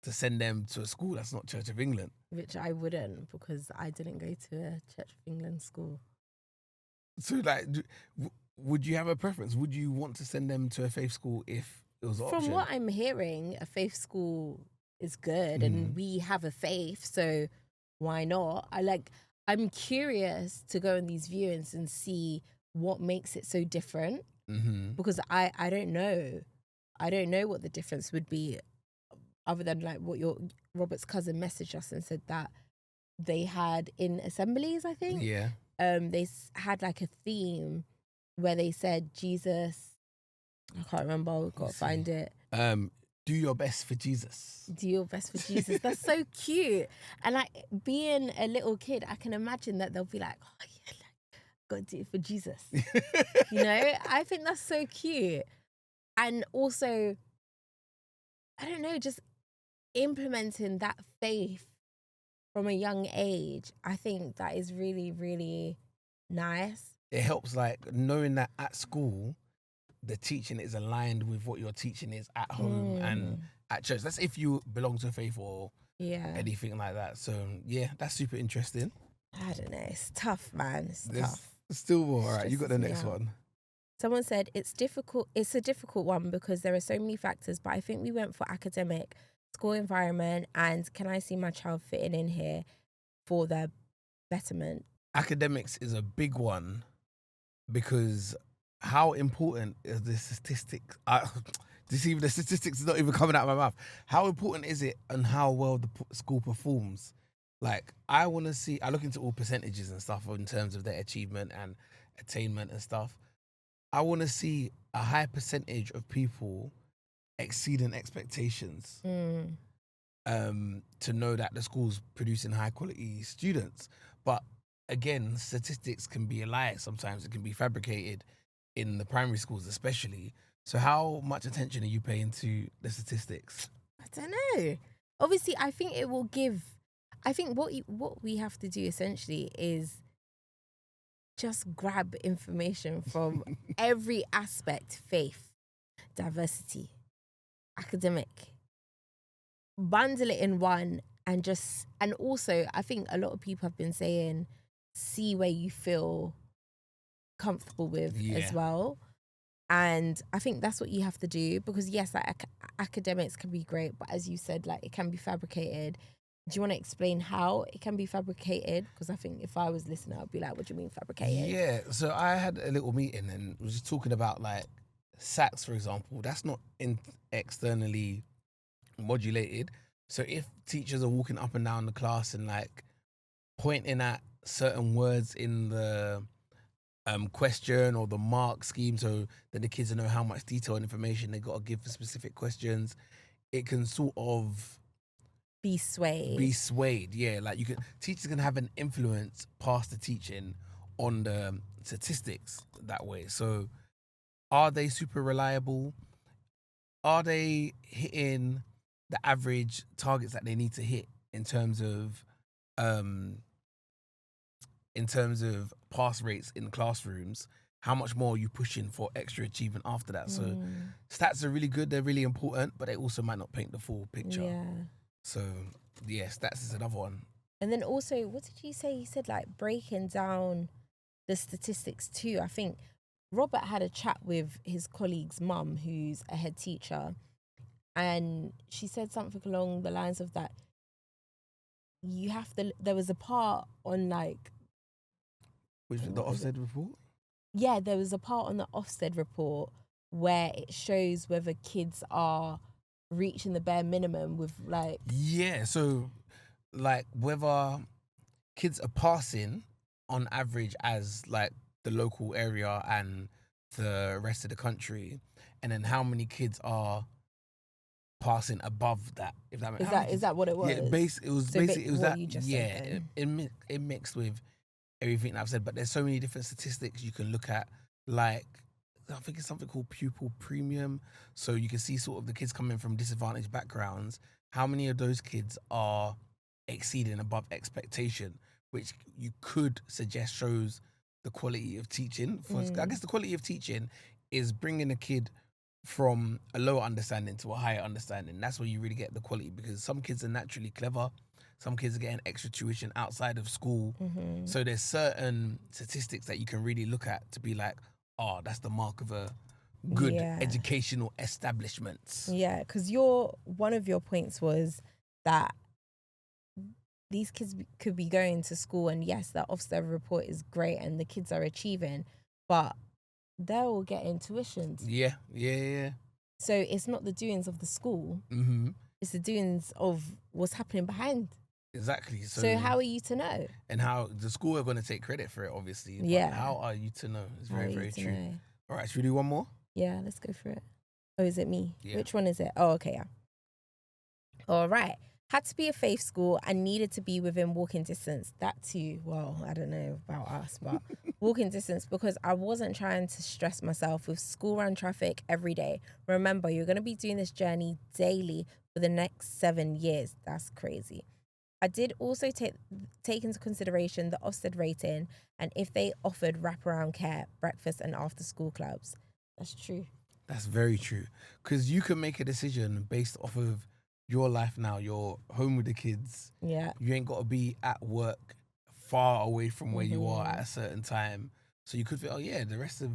Speaker 1: to send them to a school that's not Church of England.
Speaker 2: Which I wouldn't, because I didn't go to a Church of England school.
Speaker 1: So, like, would you have a preference? Would you want to send them to a faith school if it was an option?
Speaker 2: From what I'm hearing, a faith school is good, and we have a faith, so why not? I'm curious to go in these viewings and see what makes it so different,
Speaker 1: Mm-hmm.
Speaker 2: because I don't know. I don't know what the difference would be, other than like what your Robert's cousin messaged us and said that they had in assemblies, I think.
Speaker 1: Yeah.
Speaker 2: They had like a theme where they said Jesus. I can't remember. We've got to find it.
Speaker 1: Do your best for Jesus.
Speaker 2: Do your best for Jesus. That's so cute. And like being a little kid, I can imagine that they'll be like, oh yeah, like, gotta do it for Jesus. You know, I think that's so cute. And also, I don't know, just implementing that faith from a young age, I think that is really, really nice.
Speaker 1: It helps, like, knowing that at school, the teaching is aligned with what your teaching is at home and at church. That's if you belong to a faith or anything like that. So, yeah, that's super interesting.
Speaker 2: I don't know. It's tough, man. It's tough.
Speaker 1: Still more. All right, you got the next one.
Speaker 2: Someone said it's difficult. It's a difficult one because there are so many factors, but I think we went for academic, school environment, and can I see my child fitting in here for their betterment?
Speaker 1: Academics is a big one because how important is the statistics? The statistics is not even coming out of my mouth. How important is it and how well the school performs? Like, I want to see, I look into all percentages and stuff in terms of their achievement and attainment and stuff. I want to see a high percentage of people exceeding expectations to know that the school's producing high quality students. But again, statistics can be a lie sometimes. It can be fabricated in the primary schools especially. So how much attention are you paying to the statistics?
Speaker 2: I don't know. Obviously, I think it will give... I think what we have to do essentially is just grab information from every aspect: faith, diversity, academic, bundle it in one, and also I think a lot of people have been saying, see where you feel comfortable with as well. And I think that's what you have to do, because yes, like academics can be great, but as you said, like it can be fabricated. Do you want to explain how it can be fabricated? Because I think if I was listening, I'd be like, what do you mean fabricated?
Speaker 1: Yeah, so I had a little meeting and was just talking about like SATs, for example. That's not externally modulated. So if teachers are walking up and down the class and like pointing at certain words in the question or the mark scheme so that the kids know how much detail and information they got to give for specific questions, it can sort of
Speaker 2: be swayed.
Speaker 1: Yeah, like teachers can have an influence past the teaching on the statistics that way. So are they super reliable? Are they hitting the average targets that they need to hit in terms of pass rates in classrooms? How much more are you pushing for extra achievement after that? So stats are really good, they're really important, but they also might not paint the full picture.
Speaker 2: Yeah.
Speaker 1: So, yeah, stats is another one.
Speaker 2: And then also, what did you say? You said like breaking down the statistics too. I think Robert had a chat with his colleague's mum, who's a head teacher, and she said something along the lines of that there was a part on like...
Speaker 1: Which was the Ofsted report?
Speaker 2: Yeah, there was a part on the Ofsted report where it shows whether kids are reaching the bare minimum with like...
Speaker 1: Yeah, so like whether kids are passing on average as like the local area and the rest of the country, and then how many kids are passing above that, if that makes sense.
Speaker 2: Is that what it was?
Speaker 1: Yeah, it was that.
Speaker 2: You just
Speaker 1: yeah, it mixed with everything I've said, but there's so many different statistics you can look at, like I think it's something called pupil premium. So you can see sort of the kids coming from disadvantaged backgrounds, how many of those kids are exceeding above expectation, which you could suggest shows the quality of teaching. I guess the quality of teaching is bringing a kid from a lower understanding to a higher understanding. That's where you really get the quality, because some kids are naturally clever. Some kids are getting extra tuition outside of school. So there's certain statistics that you can really look at to be like, oh, that's the mark of a good educational establishment.
Speaker 2: Yeah, because one of your points was that these kids could be going to school, and yes, that Ofsted report is great and the kids are achieving, but they're all getting tuitions.
Speaker 1: Yeah.
Speaker 2: So it's not the doings of the school.
Speaker 1: Mm-hmm.
Speaker 2: It's the doings of what's happening behind.
Speaker 1: Exactly.
Speaker 2: So how are you to know?
Speaker 1: And how the school are going to take credit for it, obviously. But
Speaker 2: Yeah.
Speaker 1: how are you to know? It's
Speaker 2: How are
Speaker 1: very,
Speaker 2: you
Speaker 1: very
Speaker 2: to
Speaker 1: true.
Speaker 2: know?
Speaker 1: All right, should we do one more?
Speaker 2: Yeah, let's go for it. Oh, is it me?
Speaker 1: Yeah.
Speaker 2: Which one is it? Oh, okay, yeah. All right. Had to be a faith school and needed to be within walking distance. That too, well, I don't know about us, but walking distance, because I wasn't trying to stress myself with school run traffic every day. Remember, you're going to be doing this journey daily for the next 7 years. That's crazy. I did also take into consideration the Ofsted rating and if they offered wraparound care, breakfast and after school clubs. That's true.
Speaker 1: That's very true. Because you can make a decision based off of your life now. You're home with the kids.
Speaker 2: Yeah.
Speaker 1: You ain't got to be at work far away from where you are at a certain time. So you could feel, oh yeah, the rest of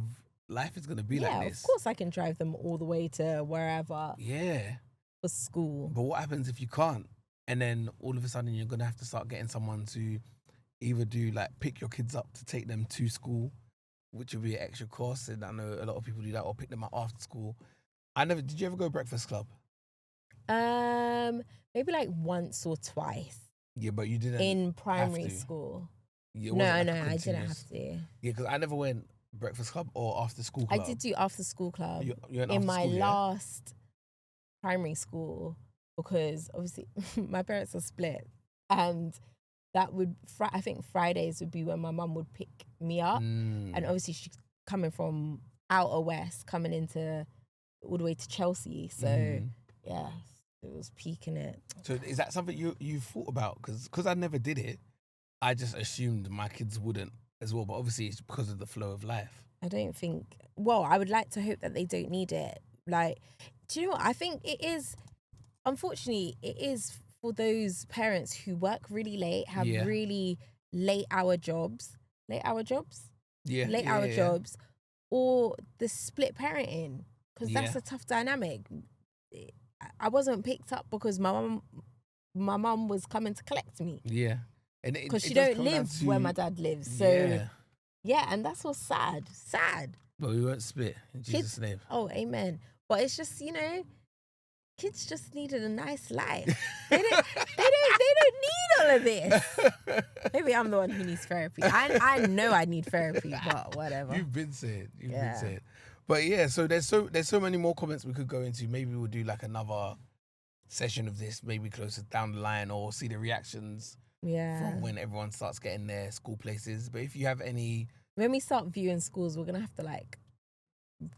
Speaker 1: life is going to be like this.
Speaker 2: Yeah, of course I can drive them all the way to wherever
Speaker 1: Yeah.
Speaker 2: for school.
Speaker 1: But what happens if you can't? And then all of a sudden you're going to have to start getting someone to either do like pick your kids up to take them to school, which will be an extra cost. And I know a lot of people do that, or pick them up after school. Did you ever go Breakfast Club?
Speaker 2: Maybe like once or twice.
Speaker 1: Yeah, but you didn't
Speaker 2: in primary
Speaker 1: have to.
Speaker 2: school.
Speaker 1: Yeah,
Speaker 2: No,
Speaker 1: I
Speaker 2: I didn't have to.
Speaker 1: Yeah, because I never went Breakfast Club or After School Club.
Speaker 2: I did do after school club
Speaker 1: You went
Speaker 2: in
Speaker 1: after
Speaker 2: my
Speaker 1: school, yeah?
Speaker 2: last primary school, because obviously my parents are split, and that would I think Fridays would be when my mum would pick me up, and obviously she's coming from outer west, coming into all the way to Chelsea, so yeah, it was peaking it.
Speaker 1: So is that something you thought about? Because I never did it, I just assumed my kids wouldn't as well. But obviously it's because of the flow of life.
Speaker 2: I don't think. Well, I would like to hope that they don't need it. Like, do you know what? I think it is. Unfortunately, it is for those parents who work really late, have really late hour jobs, hour jobs, or the split parenting, because that's a tough dynamic. I wasn't picked up because my mum was coming to collect me.
Speaker 1: Yeah, and
Speaker 2: because she don't live where my dad lives. So yeah, and that's what's sad.
Speaker 1: But we weren't split in Jesus' name.
Speaker 2: Oh, amen. But it's just, kids just needed a nice life. They don't need all of this. Maybe I'm the one who needs therapy. I know I need therapy, but whatever.
Speaker 1: You've been saying. But yeah, so there's so many more comments we could go into. Maybe we'll do like another session of this, maybe closer down the line, or see the reactions from when everyone starts getting their school places. But if you have any,
Speaker 2: when we start viewing schools, we're gonna have to like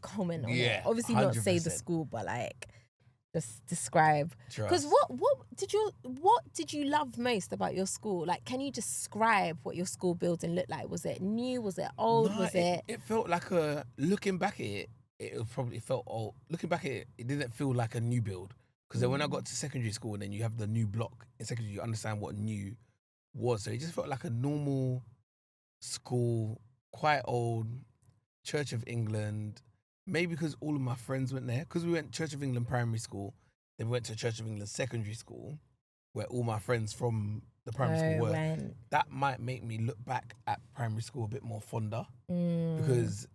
Speaker 2: comment on it. Obviously 100%. Not say the school, but like just describe. Because what did you love most about your school? Like, can you describe what your school building looked like? Was it new? Was it old?
Speaker 1: No, it felt like looking back at it probably felt old. Looking back at it didn't feel like a new build. Because then when I got to secondary school and then you have the new block in secondary, you understand what new was. So it just felt like a normal school, quite old, Church of England. Maybe because all of my friends went there. Because we went Church of England primary school, then we went to Church of England secondary school, where all my friends from the primary school were. That might make me look back at primary school a bit more fonder. Because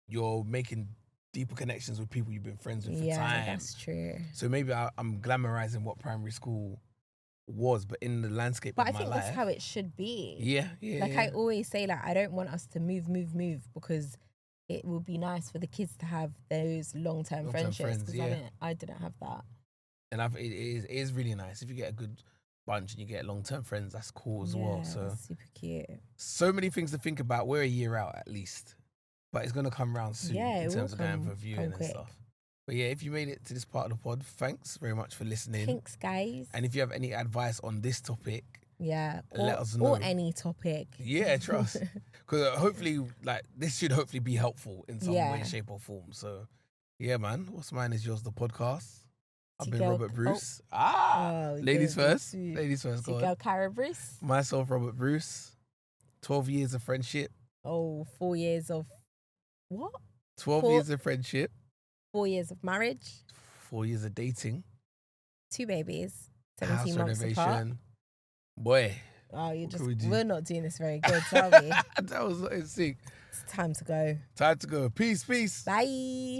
Speaker 1: you're making deeper connections with people you've been friends with for time.
Speaker 2: Yeah, that's true.
Speaker 1: So maybe I'm glamorizing what primary school was, but in the landscape of my life.
Speaker 2: But I think that's how it should be.
Speaker 1: Yeah.
Speaker 2: I always say, like, I don't want us to move, because it would be nice for the kids to have those long-term friendships. Because I didn't have that. And
Speaker 1: it is really nice. If you get a good bunch and you get long-term friends, that's cool as well. So
Speaker 2: super cute.
Speaker 1: So many things to think about. We're a year out at least. But it's going to come around soon in terms of going for viewing and stuff. But yeah, if you made it to this part of the pod, thanks very much for listening.
Speaker 2: Thanks, guys.
Speaker 1: And if you have any advice on this topic,
Speaker 2: let us
Speaker 1: know.
Speaker 2: Or any topic.
Speaker 1: Yeah, trust. Because hopefully, this should hopefully be helpful in some way, shape or form. So yeah, man. What's mine is yours, the podcast. I've been Robert Bruce. Ladies first. Ladies first.
Speaker 2: Go Kyra Bruce.
Speaker 1: Myself, Robert Bruce. 12 years of friendship.
Speaker 2: 4 years of what?
Speaker 1: 12 years of friendship.
Speaker 2: 4 years of marriage.
Speaker 1: 4 years of dating.
Speaker 2: 2 babies. 17
Speaker 1: House
Speaker 2: months
Speaker 1: renovation.
Speaker 2: apart.
Speaker 1: Boy.
Speaker 2: Oh, we're not doing this very good, are we?
Speaker 1: That was insane.
Speaker 2: It's time to go.
Speaker 1: Time to go. Peace, peace.
Speaker 2: Bye.